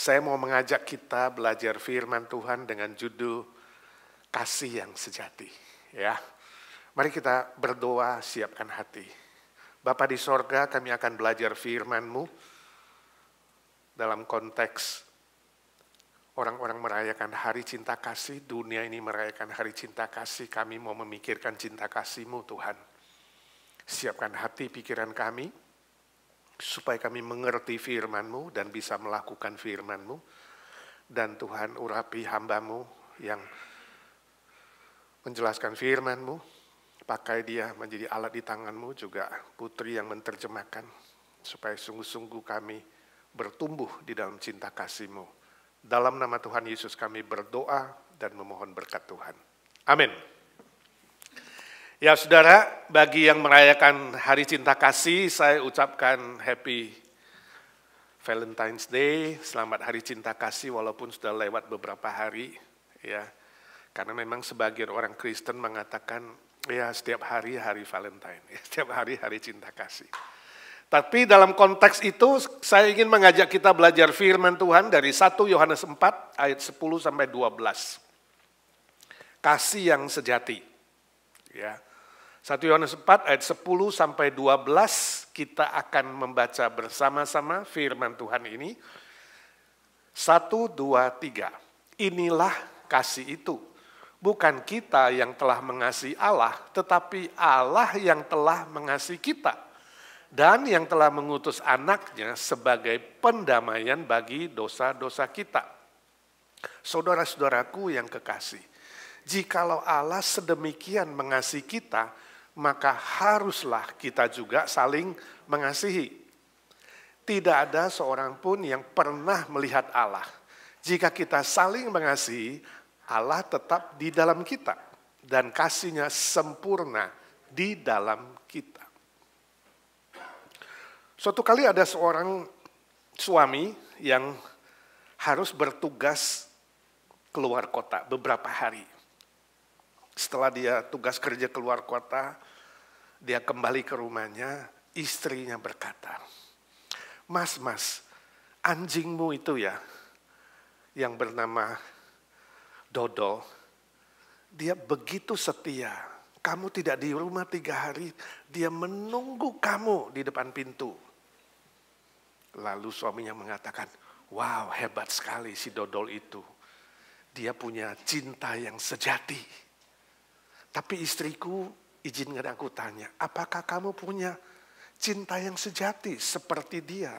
Saya mau mengajak kita belajar firman Tuhan dengan judul kasih yang sejati. Ya, mari kita berdoa, siapkan hati. Bapa di sorga, kami akan belajar firman-Mu dalam konteks orang-orang merayakan hari cinta kasih, dunia ini merayakan hari cinta kasih, kami mau memikirkan cinta kasih-Mu Tuhan. Siapkan hati pikiran kami, supaya kami mengerti firman-Mu dan bisa melakukan firman-Mu. Dan Tuhan urapi hamba-Mu yang menjelaskan firman-Mu, pakai dia menjadi alat di tangan-Mu, juga putri yang menerjemahkan, supaya sungguh-sungguh kami bertumbuh di dalam cinta kasih-Mu. Dalam nama Tuhan Yesus kami berdoa dan memohon berkat Tuhan. Amin. Ya saudara, bagi yang merayakan hari cinta kasih, saya ucapkan Happy Valentine's Day, selamat hari cinta kasih walaupun sudah lewat beberapa hari. Ya, karena memang sebagian orang Kristen mengatakan, ya setiap hari hari Valentine, ya, setiap hari hari cinta kasih. Tapi dalam konteks itu saya ingin mengajak kita belajar firman Tuhan dari 1 Yohanes 4 ayat 10 sampai 12. Kasih yang sejati. Ya. 1 Yohanes 4 ayat 10 sampai 12 kita akan membaca bersama-sama firman Tuhan ini. 1, 2, 3. Inilah kasih itu. Bukan kita yang telah mengasihi Allah, tetapi Allah yang telah mengasihi kita. Dan yang telah mengutus anaknya sebagai pendamaian bagi dosa-dosa kita. Saudara-saudaraku yang kekasih, jikalau Allah sedemikian mengasihi kita, maka haruslah kita juga saling mengasihi. Tidak ada seorang pun yang pernah melihat Allah. Jika kita saling mengasihi, Allah tetap di dalam kita. Dan kasih-Nya sempurna di dalam kita. Suatu kali ada seorang suami yang harus bertugas keluar kota beberapa hari. Setelah dia tugas kerja keluar kota, dia kembali ke rumahnya, istrinya berkata, Mas, anjingmu itu ya, yang bernama Dodo, dia begitu setia. Kamu tidak di rumah 3 hari, dia menunggu kamu di depan pintu. Lalu suaminya mengatakan, wow hebat sekali si Dodol itu. Dia punya cinta yang sejati. Tapi istriku, izinkan aku tanya, apakah kamu punya cinta yang sejati seperti dia?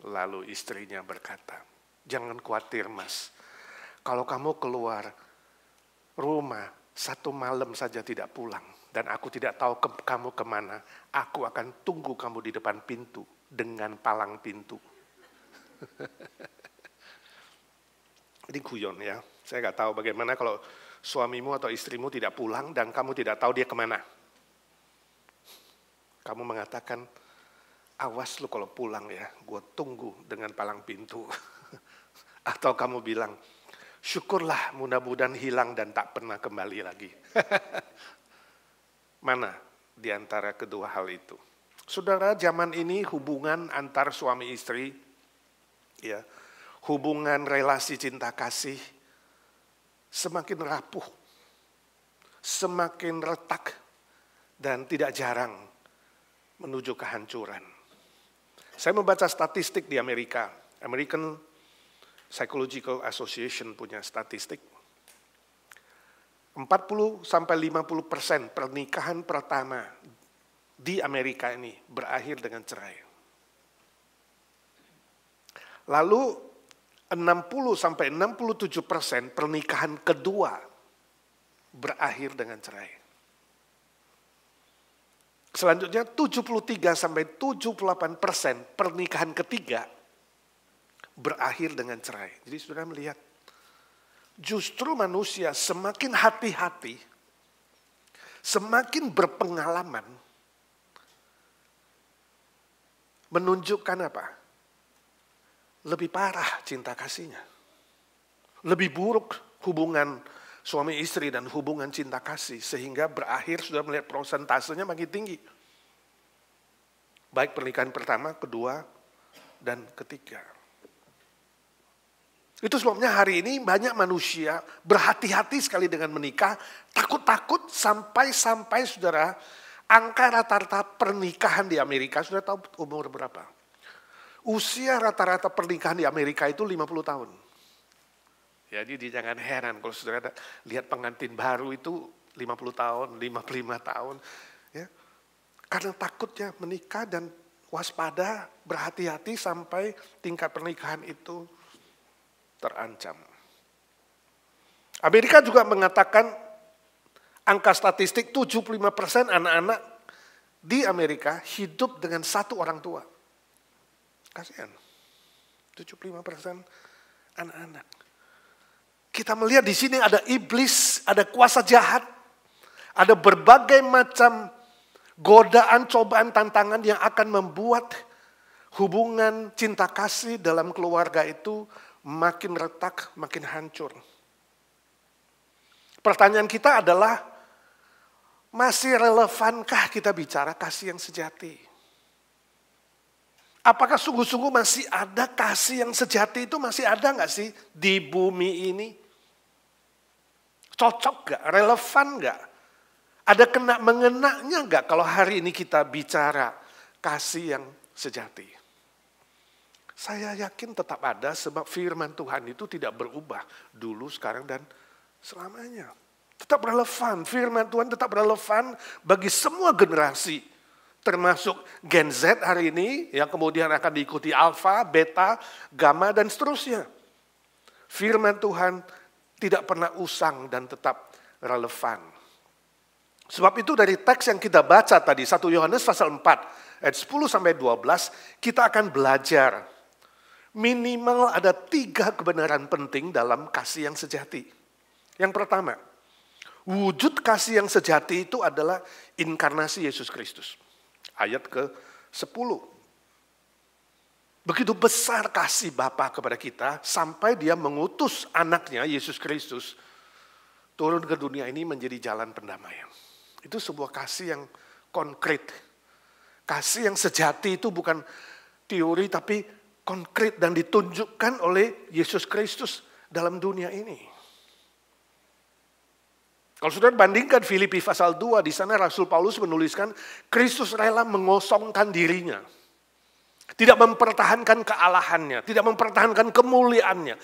Lalu istrinya berkata, jangan khawatir Mas, kalau kamu keluar rumah 1 malam saja tidak pulang, dan aku tidak tahu kamu kemana, aku akan tunggu kamu di depan pintu dengan palang pintu. Ini guyon ya, saya nggak tahu bagaimana kalau suamimu atau istrimu tidak pulang dan kamu tidak tahu dia kemana. Kamu mengatakan, awas lu kalau pulang ya, gue tunggu dengan palang pintu. Atau kamu bilang, syukurlah mudah-mudahan hilang dan tak pernah kembali lagi. Mana di antara kedua hal itu? Saudara, zaman ini hubungan antar suami istri, ya, hubungan relasi cinta kasih, semakin rapuh, semakin retak, dan tidak jarang menuju kehancuran. Saya membaca statistik di Amerika, American Psychological Association punya statistik. 40-50% pernikahan pertama di Amerika ini berakhir dengan cerai. Lalu 60-67% pernikahan kedua berakhir dengan cerai. Selanjutnya 73-78% pernikahan ketiga berakhir dengan cerai. Jadi saudara melihat, justru manusia semakin hati-hati, semakin berpengalaman, menunjukkan apa? Lebih parah cinta kasihnya. Lebih buruk hubungan suami istri dan hubungan cinta kasih. Sehingga berakhir sudah melihat prosentasenya makin tinggi. Baik pernikahan pertama, kedua, dan ketiga. Itu sebabnya hari ini banyak manusia berhati-hati sekali dengan menikah, takut-takut sampai saudara, angka rata-rata pernikahan di Amerika, sudah tahu umur berapa? Usia rata-rata pernikahan di Amerika itu 50 tahun. Jadi jangan heran kalau saudara lihat pengantin baru itu 50 tahun, 55 tahun. Ya. Karena takutnya menikah dan waspada, berhati-hati sampai tingkat pernikahan itu terancam. Amerika juga mengatakan angka statistik 75% anak-anak di Amerika hidup dengan satu orang tua. Kasihan. 75% anak-anak. Kita melihat di sini ada iblis, ada kuasa jahat, ada berbagai macam godaan, cobaan, tantangan yang akan membuat hubungan cinta kasih dalam keluarga itu makin retak, makin hancur. Pertanyaan kita adalah, masih relevankah kita bicara kasih yang sejati? Apakah sungguh-sungguh masih ada kasih yang sejati itu masih ada nggak sih di bumi ini? Cocok nggak? Relevan nggak? Ada mengenaknya nggak kalau hari ini kita bicara kasih yang sejati? Saya yakin tetap ada sebab firman Tuhan itu tidak berubah dulu, sekarang, dan selamanya. Tetap relevan, firman Tuhan tetap relevan bagi semua generasi. Termasuk Gen Z hari ini, yang kemudian akan diikuti Alpha, Beta, Gamma, dan seterusnya. Firman Tuhan tidak pernah usang dan tetap relevan. Sebab itu dari teks yang kita baca tadi, 1 Yohanes pasal 4, ayat 10-12, kita akan belajar. Minimal ada 3 kebenaran penting dalam kasih yang sejati. Yang pertama, wujud kasih yang sejati itu adalah inkarnasi Yesus Kristus. Ayat ke-10. Begitu besar kasih Bapa kepada kita sampai dia mengutus anaknya Yesus Kristus turun ke dunia ini menjadi jalan pendamaian. Itu sebuah kasih yang konkret. Kasih yang sejati itu bukan teori tapi konkret dan ditunjukkan oleh Yesus Kristus dalam dunia ini. Kalau saudara bandingkan Filipi pasal 2, di sana Rasul Paulus menuliskan Kristus rela mengosongkan dirinya. Tidak mempertahankan kealahannya, tidak mempertahankan kemuliaannya.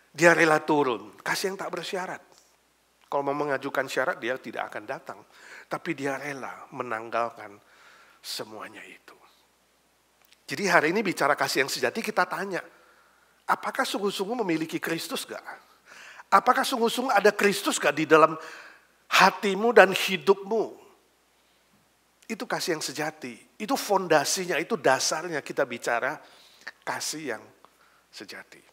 Dia rela turun, kasih yang tak bersyarat. Kalau mau mengajukan syarat dia tidak akan datang. Tapi dia rela menanggalkan semuanya itu. Jadi hari ini bicara kasih yang sejati kita tanya, apakah sungguh-sungguh memiliki Kristus gak? Apakah sungguh-sungguh ada Kristus gak di dalam hatimu dan hidupmu? Itu kasih yang sejati. Itu fondasinya, itu dasarnya kita bicara kasih yang sejati.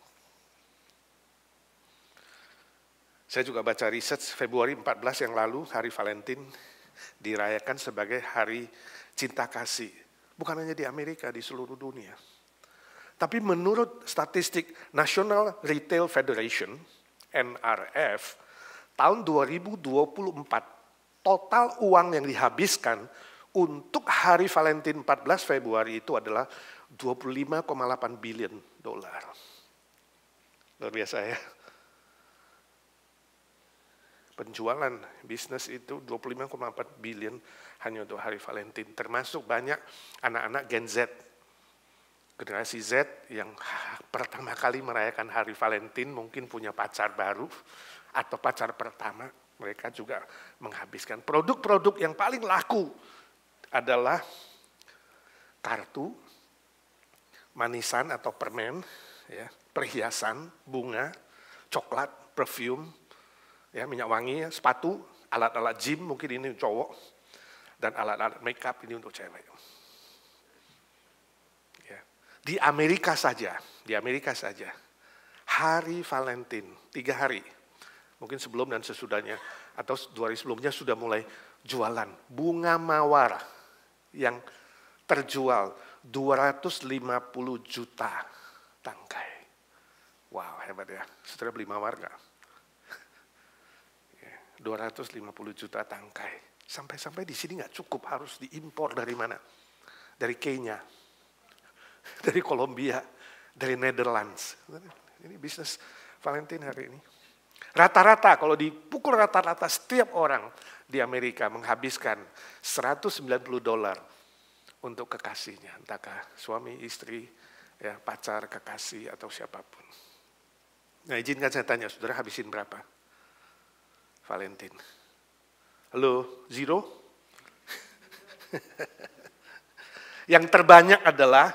Saya juga baca research Februari 14 yang lalu, hari Valentine, dirayakan sebagai hari cinta kasih. Bukan hanya di Amerika, di seluruh dunia. Tapi menurut statistik National Retail Federation, NRF, tahun 2024, total uang yang dihabiskan untuk hari Valentine 14 Februari itu adalah 25,8 billion dolar. Luar biasa ya. Penjualan bisnis itu 25,4 billion hanya untuk hari Valentine. Termasuk banyak anak-anak Gen Z. Generasi Z yang pertama kali merayakan hari Valentine mungkin punya pacar baru atau pacar pertama. Mereka juga menghabiskan produk-produk yang paling laku adalah kartu, manisan atau permen, ya, perhiasan, bunga, coklat, perfume, ya, minyak wangi, sepatu, alat-alat gym mungkin ini cowok, dan alat-alat makeup ini untuk cewek. Ya. Di Amerika saja, hari Valentine 3 hari, mungkin sebelum dan sesudahnya atau 2 hari sebelumnya sudah mulai jualan bunga mawar yang terjual 250 juta tangkai. Wow, hebat ya. Saudara beli mawar nggak? 250 juta tangkai. Sampai-sampai di sini nggak cukup, harus diimpor dari mana? Dari Kenya, dari Kolombia, dari Netherlands. Ini bisnis Valentine hari ini? Rata-rata, kalau dipukul rata-rata setiap orang di Amerika menghabiskan $190 untuk kekasihnya. Entahkah suami, istri, ya, pacar, kekasih, atau siapapun. Nah, izinkan saya tanya, saudara habisin berapa? Valentine. Halo, zero? Yang terbanyak adalah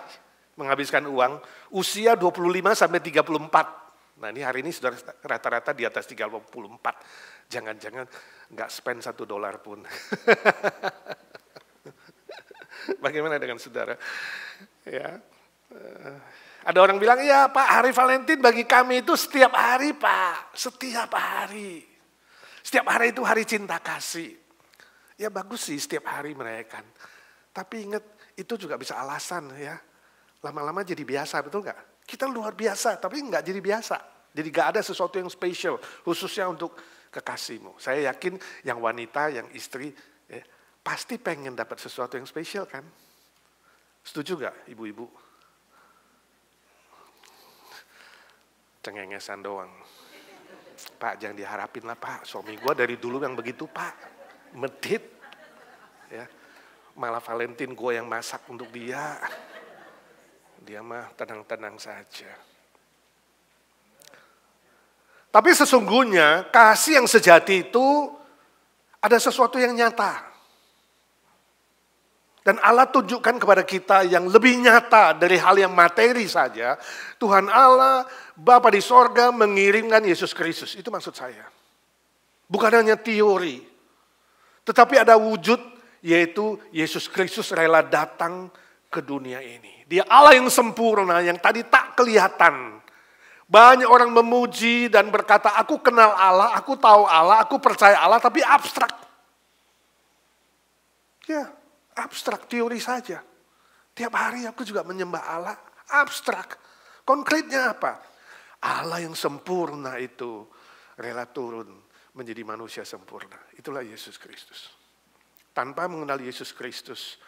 menghabiskan uang usia 25 sampai 34. Nah, ini hari ini sudah rata-rata di atas 34. Jangan-jangan nggak spend $1 pun. Bagaimana dengan saudara? Ya, ada orang bilang, ya Pak, hari Valentine bagi kami itu setiap hari Pak, setiap hari. Setiap hari itu hari cinta kasih. Ya bagus sih setiap hari merayakan. Tapi ingat, itu juga bisa alasan ya. Lama-lama jadi biasa, betul nggak? Kita luar biasa, tapi nggak jadi biasa. Jadi nggak ada sesuatu yang spesial, khususnya untuk kekasihmu. Saya yakin yang wanita, yang istri, ya, pasti pengen dapat sesuatu yang spesial kan? Setuju nggak ibu-ibu? Cengengesan doang. Pak, jangan diharapin lah Pak, suami gue dari dulu yang begitu Pak. Medit. Ya. Malah Valentine gue yang masak untuk dia. Dia mah tenang-tenang saja. Tapi sesungguhnya kasih yang sejati itu ada sesuatu yang nyata. Dan Allah tunjukkan kepada kita yang lebih nyata dari hal yang materi saja. Tuhan Allah, Bapa di sorga mengirimkan Yesus Kristus. Itu maksud saya. Bukan hanya teori. Tetapi ada wujud, yaitu Yesus Kristus rela datang ke dunia ini. Dia Allah yang sempurna, yang tadi tak kelihatan. Banyak orang memuji dan berkata, aku kenal Allah, aku tahu Allah, aku percaya Allah, tapi abstrak. Ya, abstrak, teori saja. Tiap hari aku juga menyembah Allah, abstrak. Konkretnya apa? Allah yang sempurna itu rela turun menjadi manusia sempurna. Itulah Yesus Kristus. Tanpa mengenal Yesus Kristus,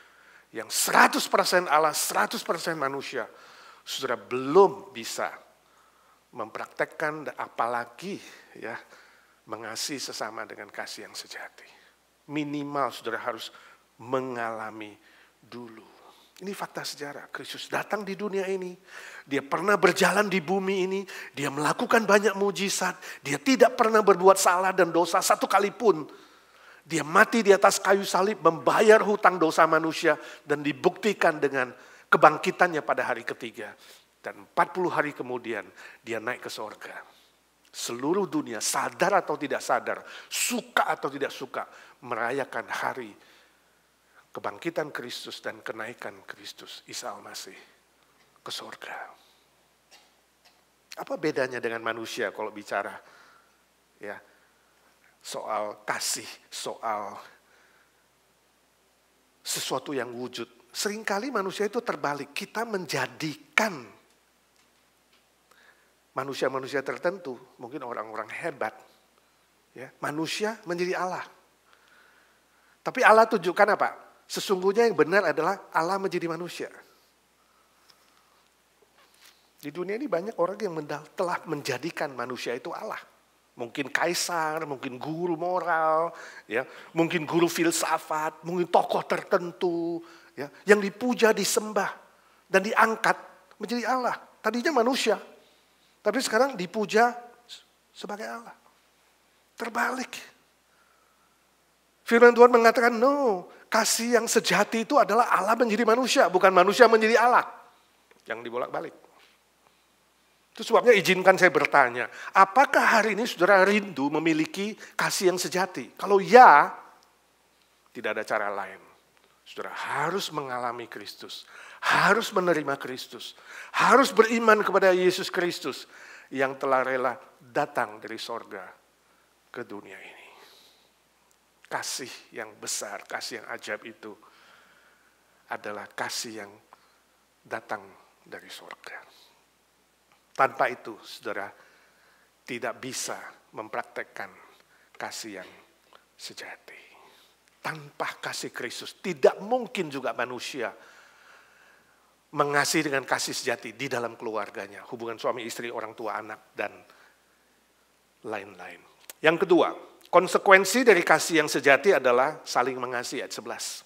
yang 100% Allah, 100% manusia, saudara belum bisa mempraktekkan apalagi ya mengasihi sesama dengan kasih yang sejati. Minimal saudara harus mengalami dulu. Ini fakta sejarah. Kristus datang di dunia ini. Dia pernah berjalan di bumi ini. Dia melakukan banyak mujizat. Dia tidak pernah berbuat salah dan dosa satu kali pun. Dia mati di atas kayu salib, membayar hutang dosa manusia, dan dibuktikan dengan kebangkitannya pada hari ketiga. Dan 40 hari kemudian dia naik ke sorga. Seluruh dunia sadar atau tidak sadar, suka atau tidak suka, merayakan hari kebangkitan Kristus dan kenaikan Kristus Isa Al-Masih ke sorga. Apa bedanya dengan manusia kalau bicara ya soal kasih, soal sesuatu yang wujud? Seringkali manusia itu terbalik. Kita menjadikan manusia-manusia tertentu, mungkin orang-orang hebat, ya, manusia menjadi Allah. Tapi Allah tunjukkan apa? Sesungguhnya yang benar adalah Allah menjadi manusia. Di dunia ini banyak orang yang telah menjadikan manusia itu Allah. Mungkin kaisar, mungkin guru moral, ya, mungkin guru filsafat, mungkin tokoh tertentu, ya, yang dipuja, disembah, dan diangkat menjadi Allah. Tadinya manusia. Tapi sekarang dipuja sebagai Allah. Terbalik. Firman Tuhan mengatakan, no, kasih yang sejati itu adalah Allah menjadi manusia, bukan manusia menjadi Allah. Yang dibolak-balik. Itu sebabnya izinkan saya bertanya, apakah hari ini saudara rindu memiliki kasih yang sejati? Kalau ya, tidak ada cara lain. Saudara harus mengalami Kristus, harus menerima Kristus, harus beriman kepada Yesus Kristus yang telah rela datang dari sorga ke dunia ini. Kasih yang besar, kasih yang ajaib itu adalah kasih yang datang dari sorga. Tanpa itu, saudara tidak bisa mempraktekkan kasih yang sejati. Tanpa kasih Kristus, tidak mungkin juga manusia mengasihi dengan kasih sejati di dalam keluarganya. Hubungan suami istri, orang tua, anak, dan lain-lain. Yang kedua, konsekuensi dari kasih yang sejati adalah saling mengasihi, ayat 11.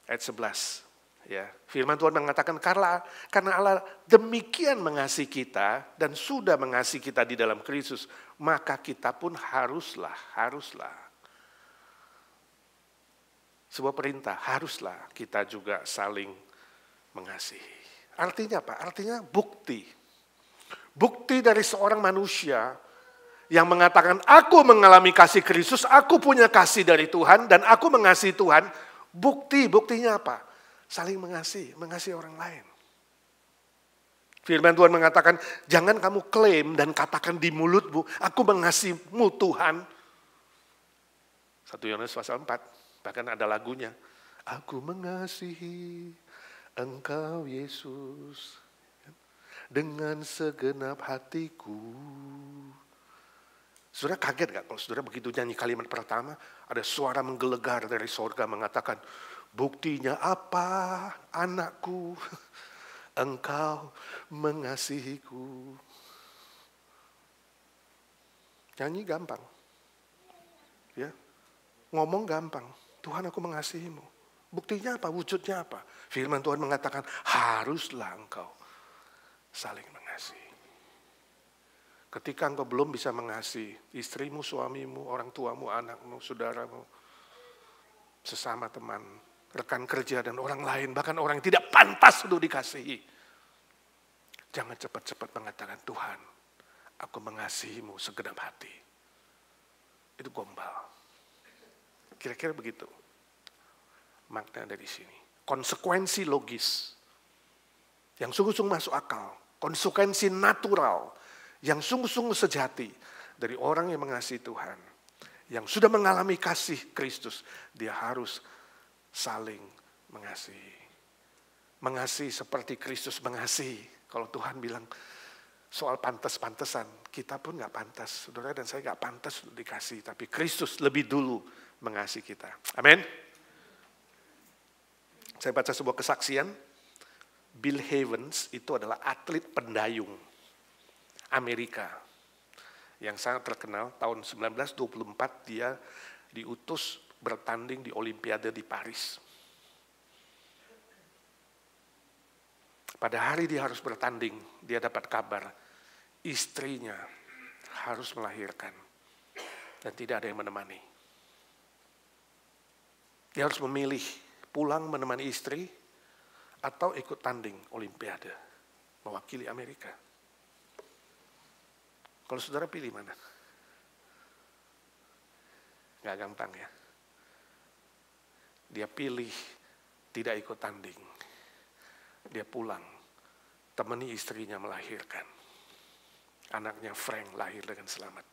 Ayat 11. Ya, firman Tuhan mengatakan karena Allah demikian mengasihi kita dan sudah mengasihi kita di dalam Kristus, maka kita pun haruslah. Sebuah perintah, haruslah kita juga saling mengasihi. Artinya apa? Artinya bukti. Bukti dari seorang manusia yang mengatakan, aku mengalami kasih Kristus, aku punya kasih dari Tuhan, dan aku mengasihi Tuhan. Buktinya apa? Saling mengasihi orang lain. Firman Tuhan mengatakan, jangan kamu klaim dan katakan di mulutmu, aku mengasihimu Tuhan. 1 Yohanes pasal 4. Bahkan ada lagunya. Aku mengasihi Engkau Yesus dengan segenap hatiku. Saudara kaget gak kalau saudara begitu nyanyi kalimat pertama, ada suara menggelegar dari sorga mengatakan, buktinya apa anakku, Engkau mengasihiku. Nyanyi gampang. Ya. Ngomong gampang. Tuhan, aku mengasihimu. Buktinya apa? Wujudnya apa? Firman Tuhan mengatakan, haruslah engkau saling mengasihi. Ketika engkau belum bisa mengasihi istrimu, suamimu, orang tuamu, anakmu, saudaramu, sesama teman, rekan kerja dan orang lain, bahkan orang yang tidak pantas untuk dikasihi, jangan cepat-cepat mengatakan, Tuhan, aku mengasihimu segenap hati. Itu gombal. Kira-kira begitu makna dari sini. Konsekuensi logis yang sungguh-sungguh masuk akal. Konsekuensi natural yang sungguh-sungguh sejati dari orang yang mengasihi Tuhan. Yang sudah mengalami kasih Kristus. Dia harus saling mengasihi. Mengasihi seperti Kristus mengasihi. Kalau Tuhan bilang soal pantas-pantasan, kita pun gak pantas. Saudara dan saya gak pantas untuk dikasih. Tapi Kristus lebih dulu mengasihi kita. Amin. Saya baca sebuah kesaksian. Bill Havens itu adalah atlet pendayung Amerika yang sangat terkenal. Tahun 1924 dia diutus bertanding di Olimpiade di Paris. Pada hari dia harus bertanding, dia dapat kabar istrinya harus melahirkan dan tidak ada yang menemani. Dia harus memilih pulang menemani istri atau ikut tanding Olimpiade mewakili Amerika. Kalau saudara pilih mana? Gak gampang ya. Dia pilih tidak ikut tanding. Dia pulang, temani istrinya melahirkan. Anaknya Frank lahir dengan selamat.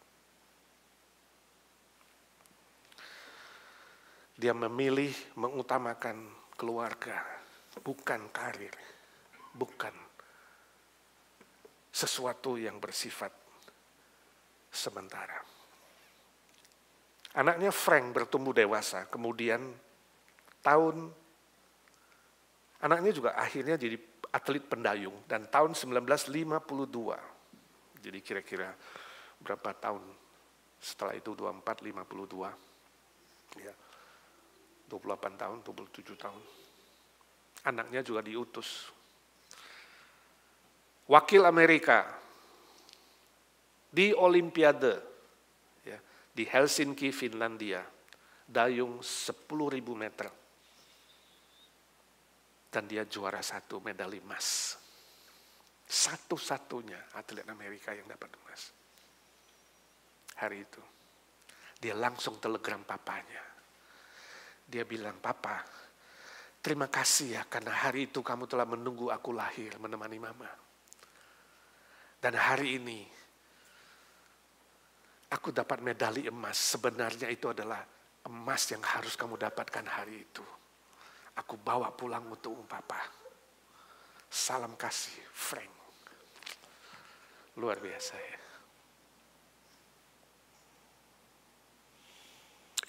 Dia memilih mengutamakan keluarga, bukan karir, bukan sesuatu yang bersifat sementara. Anaknya Frank bertumbuh dewasa, kemudian anaknya juga akhirnya jadi atlet pendayung, dan tahun 1952, jadi kira-kira berapa tahun setelah itu, 52, ya, 28 tahun, 27 tahun. Anaknya juga diutus. Wakil Amerika di Olimpiade, ya, di Helsinki, Finlandia, dayung 10.000 meter. Dan dia juara 1 medali emas. Satu-satunya atlet Amerika yang dapat emas. Hari itu. Dia langsung telegram papanya. Dia bilang, Papa, terima kasih ya karena hari itu kamu telah menunggu aku lahir menemani mama. Dan hari ini aku dapat medali emas. Sebenarnya itu adalah emas yang harus kamu dapatkan hari itu. Aku bawa pulang untukmu, Papa. Salam kasih, Frank. Luar biasa ya.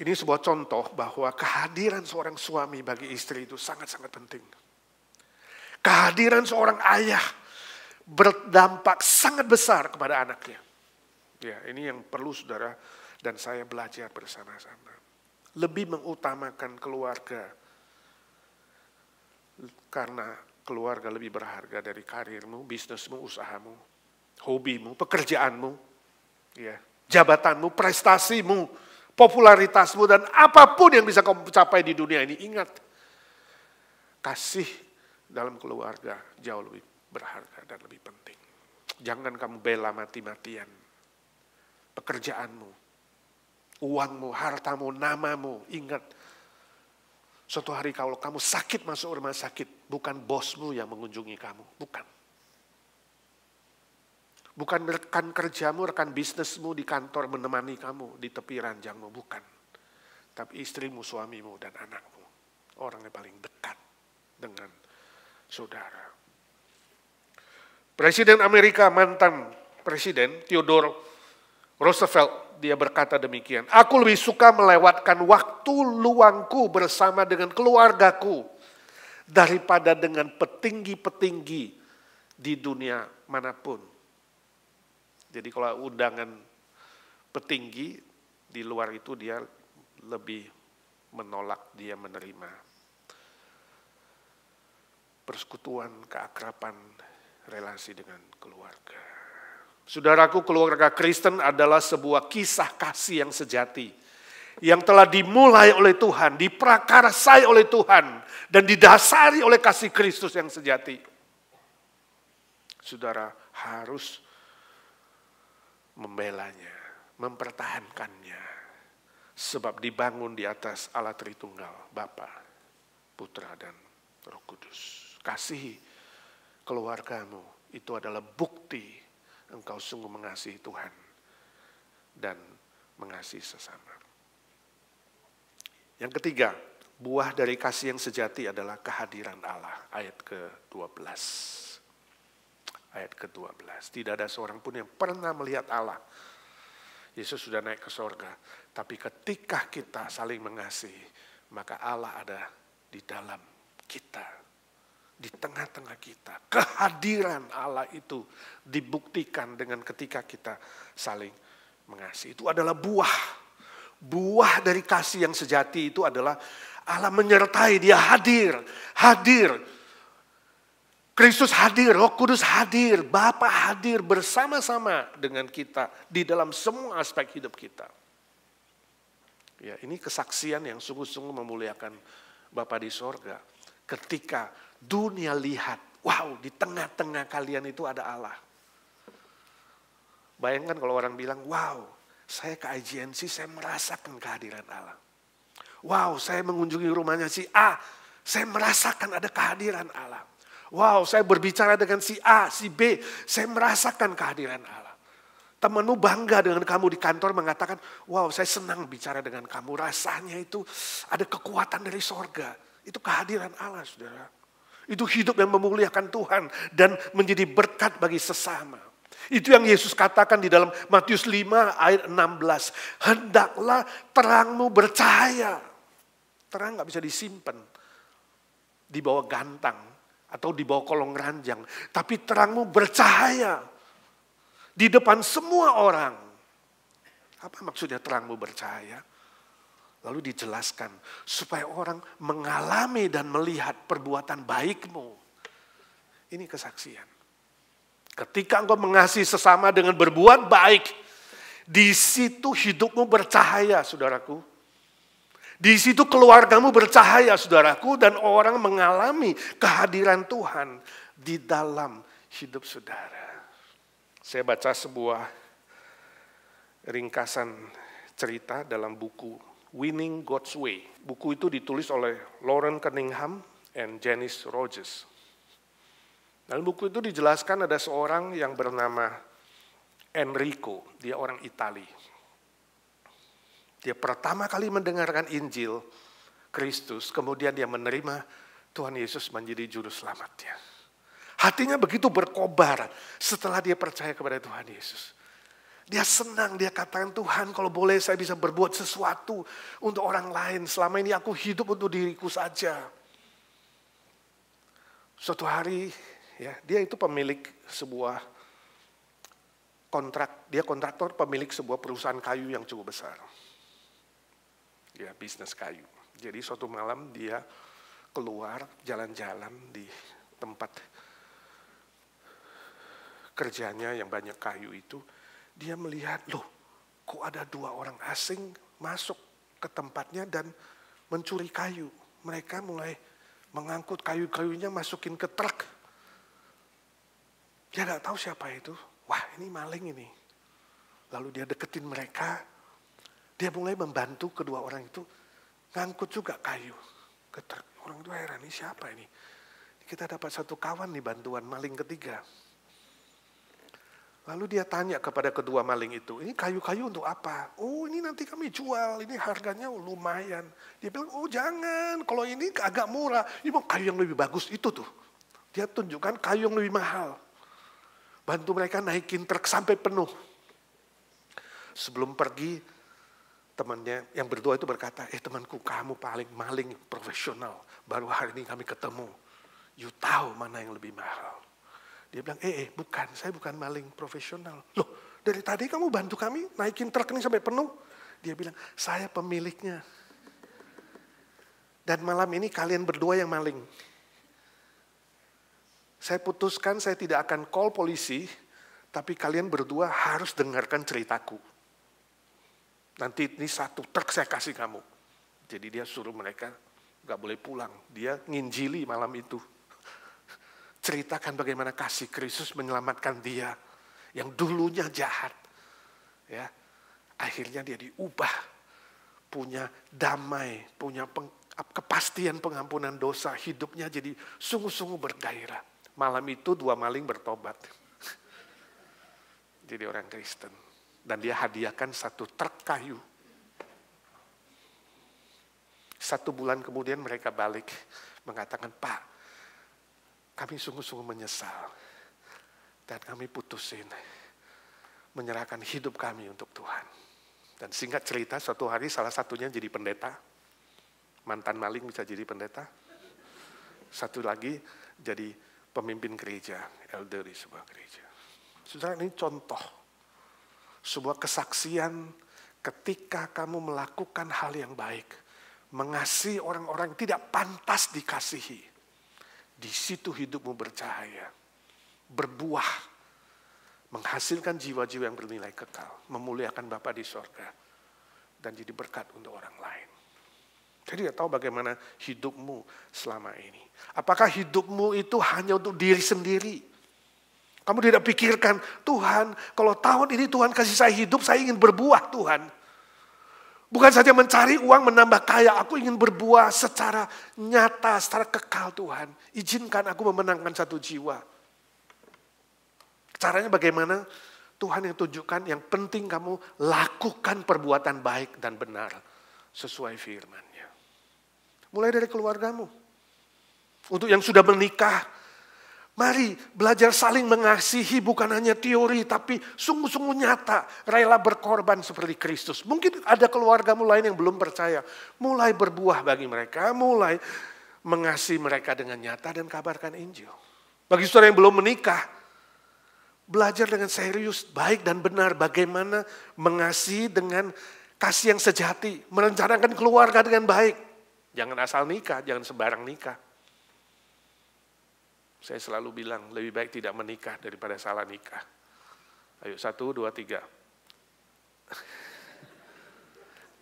Ini sebuah contoh bahwa kehadiran seorang suami bagi istri itu sangat-sangat penting. Kehadiran seorang ayah berdampak sangat besar kepada anaknya. Ya, ini yang perlu saudara dan saya belajar bersama-sama. Lebih mengutamakan keluarga. Karena keluarga lebih berharga dari karirmu, bisnismu, usahamu, hobimu, pekerjaanmu, ya, jabatanmu, prestasimu, popularitasmu, dan apapun yang bisa kamu capai di dunia ini. Ingat, kasih dalam keluarga jauh lebih berharga dan lebih penting. Jangan kamu bela mati-matian pekerjaanmu, uangmu, hartamu, namamu. Ingat, suatu hari kalau kamu sakit masuk rumah sakit, bukan bosmu yang mengunjungi kamu, bukan. Bukan rekan kerjamu, rekan bisnismu di kantor menemani kamu di tepi ranjangmu, bukan. Tapi istrimu, suamimu, dan anakmu. Orang yang paling dekat dengan saudara. Presiden Amerika, mantan presiden Theodore Roosevelt, dia berkata demikian, aku lebih suka melewatkan waktu luangku bersama dengan keluargaku daripada dengan petinggi-petinggi di dunia manapun. Jadi kalau undangan petinggi, di luar itu dia lebih menolak, dia menerima persekutuan, keakraban, relasi dengan keluarga. Saudaraku, keluarga Kristen adalah sebuah kisah kasih yang sejati, yang telah dimulai oleh Tuhan, diprakarsai oleh Tuhan, dan didasari oleh kasih Kristus yang sejati. Saudara harus membelanya, mempertahankannya, sebab dibangun di atas Allah Tritunggal, Bapa, Putra, dan Roh Kudus. Kasihi keluargamu, itu adalah bukti engkau sungguh mengasihi Tuhan dan mengasihi sesama. Yang ketiga, buah dari kasih yang sejati adalah kehadiran Allah. Ayat ke-12. Ayat ke-12. Tidak ada seorang pun yang pernah melihat Allah. Yesus sudah naik ke sorga. Tapi ketika kita saling mengasihi, maka Allah ada di dalam kita. Di tengah-tengah kita. Kehadiran Allah itu dibuktikan dengan ketika kita saling mengasihi. Itu adalah buah. Buah dari kasih yang sejati itu adalah Allah menyertai, dia hadir. Hadir. Kristus hadir, Roh Kudus hadir, Bapa hadir bersama-sama dengan kita di dalam semua aspek hidup kita. Ya, ini kesaksian yang sungguh-sungguh memuliakan Bapa di sorga. Ketika dunia lihat, wow, di tengah-tengah kalian itu ada Allah. Bayangkan kalau orang bilang, wow, saya ke IGNC, saya merasakan kehadiran Allah. Wow, saya mengunjungi rumahnya si A, saya merasakan ada kehadiran Allah. Wow, saya berbicara dengan si A, si B, saya merasakan kehadiran Allah. Temanmu bangga dengan kamu di kantor mengatakan, wow, saya senang bicara dengan kamu. Rasanya itu ada kekuatan dari sorga. Itu kehadiran Allah, saudara. Itu hidup yang memuliakan Tuhan dan menjadi berkat bagi sesama. Itu yang Yesus katakan di dalam Matius 5 ayat 16. Hendaklah terangmu bercahaya. Terang gak bisa disimpan di bawah gantang atau di bawah kolong ranjang. Tapi terangmu bercahaya di depan semua orang. Apa maksudnya terangmu bercahaya? Lalu dijelaskan supaya orang mengalami dan melihat perbuatan baikmu. Ini kesaksian. Ketika engkau mengasihi sesama dengan berbuat baik, di situ hidupmu bercahaya, saudaraku. Di situ keluargamu bercahaya, saudaraku, dan orang mengalami kehadiran Tuhan di dalam hidup saudara. Saya baca sebuah ringkasan cerita dalam buku Winning God's Way. Buku itu ditulis oleh Lauren Cunningham and Janice Rogers. Dalam buku itu dijelaskan ada seorang yang bernama Enrico, dia orang Itali. Dia pertama kali mendengarkan Injil Kristus, kemudian dia menerima Tuhan Yesus menjadi juru selamatnya. Hatinya begitu berkobar setelah dia percaya kepada Tuhan Yesus. Dia senang, dia katakan, Tuhan kalau boleh saya bisa berbuat sesuatu untuk orang lain. Selama ini aku hidup untuk diriku saja. Suatu hari, ya, dia itu pemilik sebuah dia kontraktor pemilik sebuah perusahaan kayu yang cukup besar. Ya, bisnis kayu. Jadi suatu malam dia keluar jalan-jalan di tempat kerjanya yang banyak kayu itu. Dia melihat, loh kok ada 2 orang asing masuk ke tempatnya dan mencuri kayu. Mereka mulai mengangkut kayu-kayunya masukin ke truk. Dia gak tahu siapa itu. Wah, ini maling ini. Lalu dia deketin mereka. Dia mulai membantu kedua orang itu ngangkut juga kayu ke truk. Orang itu heran, ini siapa ini? Kita dapat satu kawan nih bantuan maling ketiga. Lalu dia tanya kepada kedua maling itu, ini kayu-kayu untuk apa? Oh, ini nanti kami jual, ini harganya lumayan. Dia bilang, oh jangan, kalau ini agak murah. Ini mau kayu yang lebih bagus, itu tuh. Dia tunjukkan kayu yang lebih mahal. Bantu mereka naikin truk sampai penuh. Sebelum pergi, temannya yang berdua itu berkata, temanku kamu paling maling profesional. Baru hari ini kami ketemu. You tahu mana yang lebih mahal. Dia bilang, bukan, saya bukan maling profesional. Loh, dari tadi kamu bantu kami naikin truk ini sampai penuh. Dia bilang, saya pemiliknya. Dan malam ini kalian berdua yang maling. Saya putuskan saya tidak akan call polisi, tapi kalian berdua harus dengarkan ceritaku. Nanti ini 1 truk saya kasih kamu. Jadi dia suruh mereka gak boleh pulang. Dia nginjili malam itu. Ceritakan bagaimana kasih Kristus menyelamatkan dia yang dulunya jahat. Ya, akhirnya dia diubah, punya damai, punya kepastian pengampunan dosa, hidupnya jadi sungguh-sungguh bergairah. Malam itu 2 maling bertobat. Jadi orang Kristen. Dan dia hadiahkan 1 truk kayu. 1 bulan kemudian mereka balik mengatakan, Pak, kami sungguh-sungguh menyesal dan kami putusin menyerahkan hidup kami untuk Tuhan. Dan singkat cerita, suatu hari salah satunya jadi pendeta. Mantan maling bisa jadi pendeta. Satu lagi jadi pemimpin gereja, elder di sebuah gereja. Saudara, ini contoh sebuah kesaksian ketika kamu melakukan hal yang baik, mengasihi orang-orang yang tidak pantas dikasihi. Di situ hidupmu bercahaya, berbuah, menghasilkan jiwa-jiwa yang bernilai kekal, memuliakan Bapa di sorga, dan jadi berkat untuk orang lain. Jadi tidak tahu bagaimana hidupmu selama ini. Apakah hidupmu itu hanya untuk diri sendiri? Kamu tidak pikirkan, Tuhan, kalau tahun ini Tuhan kasih saya hidup, saya ingin berbuah Tuhan. Bukan saja mencari uang menambah kaya, aku ingin berbuah secara nyata, secara kekal Tuhan. Izinkan aku memenangkan 1 jiwa. Caranya bagaimana? Tuhan yang tunjukkan, yang penting kamu lakukan perbuatan baik dan benar sesuai firman-Nya. Mulai dari keluargamu. Untuk yang sudah menikah, mari belajar saling mengasihi, bukan hanya teori, tapi sungguh-sungguh nyata, rela berkorban seperti Kristus. Mungkin ada keluargamu lain yang belum percaya, mulai berbuah bagi mereka, mulai mengasihi mereka dengan nyata dan kabarkan Injil. Bagi saudara yang belum menikah, belajar dengan serius, baik dan benar, bagaimana mengasihi dengan kasih yang sejati, merencanakan keluarga dengan baik. Jangan asal nikah, jangan sembarang nikah. Saya selalu bilang, lebih baik tidak menikah daripada salah nikah. Ayo, 1, 2, 3.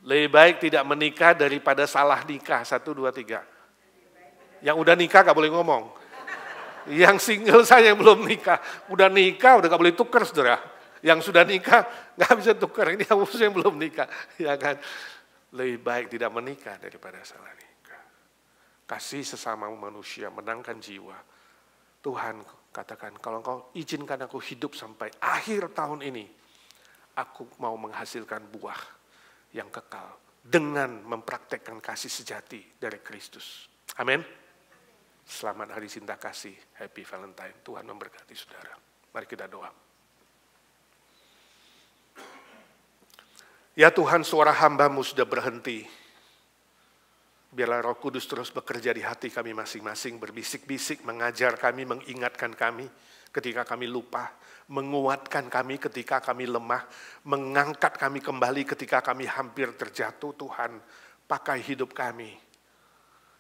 Lebih baik tidak menikah daripada salah nikah. 1, 2, 3. Yang udah nikah gak boleh ngomong. Yang single saya yang belum nikah. Udah nikah, udah gak boleh tukar, saudara. Yang sudah nikah, gak bisa tukar. Ini yang belum nikah. Ya kan? Lebih baik tidak menikah daripada salah nikah. Kasih sesama manusia, menangkan jiwa. Tuhan katakan, kalau Engkau izinkan aku hidup sampai akhir tahun ini, aku mau menghasilkan buah yang kekal dengan mempraktekkan kasih sejati dari Kristus. Amin. Selamat Hari Cinta Kasih, Happy Valentine. Tuhan memberkati saudara. Mari kita doa. Ya Tuhan, suara hamba-Mu sudah berhenti Biarlah Roh Kudus terus bekerja di hati kami masing-masing, berbisik-bisik, mengajar kami, mengingatkan kami ketika kami lupa, menguatkan kami ketika kami lemah, mengangkat kami kembali ketika kami hampir terjatuh. Tuhan, pakai hidup kami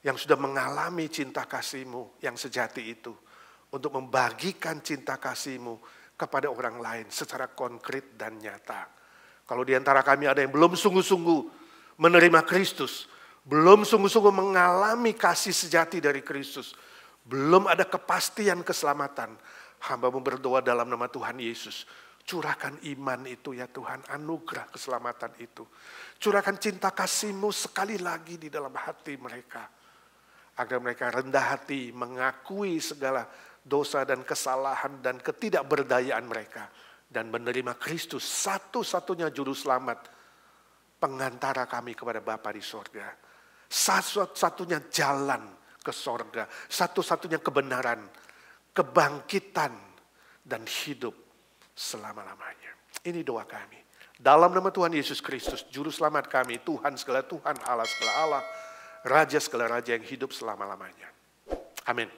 yang sudah mengalami cinta kasih-Mu yang sejati itu, untuk membagikan cinta kasih-Mu kepada orang lain secara konkret dan nyata. Kalau di antara kami ada yang belum sungguh-sungguh menerima Kristus, belum sungguh-sungguh mengalami kasih sejati dari Kristus, belum ada kepastian keselamatan, hamba-Mu berdoa dalam nama Tuhan Yesus, curahkan iman itu ya Tuhan, anugerah keselamatan itu. Curahkan cinta kasih-Mu sekali lagi di dalam hati mereka, agar mereka rendah hati mengakui segala dosa dan kesalahan dan ketidakberdayaan mereka, dan menerima Kristus satu-satunya juru selamat, pengantara kami kepada Bapa di sorga. Satu-satunya jalan ke sorga, satu-satunya kebenaran, kebangkitan, dan hidup selama-lamanya. Ini doa kami. Dalam nama Tuhan Yesus Kristus, Juru Selamat kami, Tuhan segala Tuhan, Allah segala Allah, Raja segala Raja yang hidup selama-lamanya. Amin.